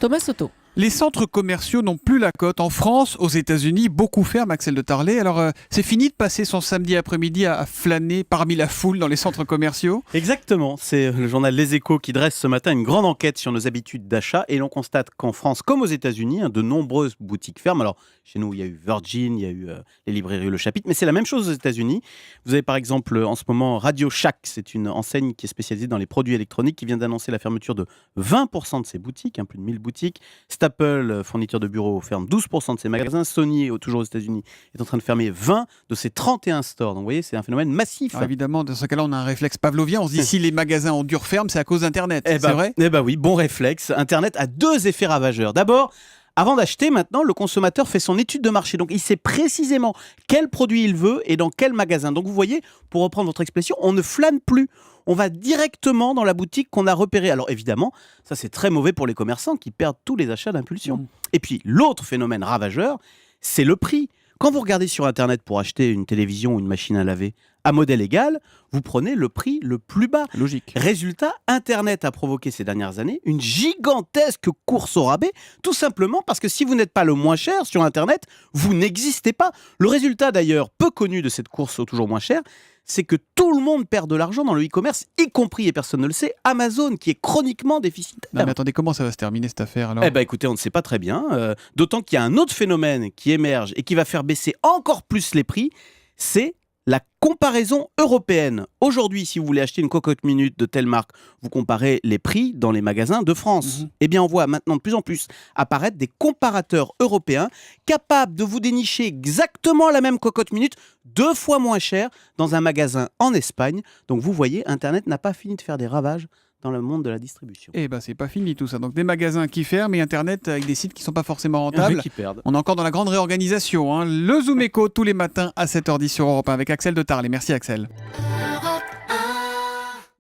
Thomas Soto. Les centres commerciaux n'ont plus la cote. En France, aux États-Unis, beaucoup ferment, Axel de Tarlet. Alors, c'est fini de passer son samedi après-midi à flâner parmi la foule dans les centres commerciaux. Exactement, c'est le journal Les Échos qui dresse ce matin une grande enquête sur nos habitudes d'achat et l'on constate qu'en France, comme aux États-Unis, de nombreuses boutiques ferment. Alors, chez nous, il y a eu Virgin, il y a eu les librairies Le Chapitre, mais c'est la même chose aux États-Unis. Vous avez par exemple en ce moment Radio Shack, c'est une enseigne qui est spécialisée dans les produits électroniques qui vient d'annoncer la fermeture de 20% de ses boutiques, plus de 1000 boutiques. Staples, fourniture de bureaux, ferme 12% de ses magasins. Sony, toujours aux États-Unis, est en train de fermer 20 de ses 31 stores. Donc vous voyez, c'est un phénomène massif. Alors, évidemment, dans ce cas-là, on a un réflexe pavlovien. On se dit si les magasins ont dû refermer, c'est à cause d'Internet. C'est vrai ? Eh ben oui, bon réflexe. Internet a deux effets ravageurs. D'abord, avant d'acheter, maintenant, le consommateur fait son étude de marché. Donc, il sait précisément quel produit il veut et dans quel magasin. Donc, vous voyez, pour reprendre votre expression, on ne flâne plus. On va directement dans la boutique qu'on a repérée. Alors, évidemment, ça, c'est très mauvais pour les commerçants qui perdent tous les achats d'impulsion. Et puis, l'autre phénomène ravageur, c'est le prix. Quand vous regardez sur Internet pour acheter une télévision ou une machine à laver, à modèle égal, vous prenez le prix le plus bas. Logique. Résultat, Internet a provoqué ces dernières années une gigantesque course au rabais, tout simplement parce que si vous n'êtes pas le moins cher sur Internet, vous n'existez pas. Le résultat d'ailleurs, peu connu de cette course au toujours moins cher, c'est que tout le monde perd de l'argent dans le e-commerce, y compris, et personne ne le sait, Amazon, qui est chroniquement déficitaire. Non, mais attendez, comment ça va se terminer cette affaire alors ? Eh ben écoutez, on ne sait pas très bien, d'autant qu'il y a un autre phénomène qui émerge et qui va faire baisser encore plus les prix, c'est la comparaison européenne. Aujourd'hui, si vous voulez acheter une cocotte minute de telle marque, vous comparez les prix dans les magasins de France. Eh bien, on voit maintenant de plus en plus apparaître des comparateurs européens capables de vous dénicher exactement la même cocotte minute 2 fois moins cher dans un magasin en Espagne. Donc, vous voyez, Internet n'a pas fini de faire des ravages dans le monde de la distribution. Eh ben, c'est pas fini tout ça. Donc, des magasins qui ferment et Internet avec des sites qui sont pas forcément rentables. Qui perdent. On est encore dans la grande réorganisation. Le Zoom Echo tous les matins à 7h10 sur Europe 1 avec Axel de Tarlet. Merci Axel.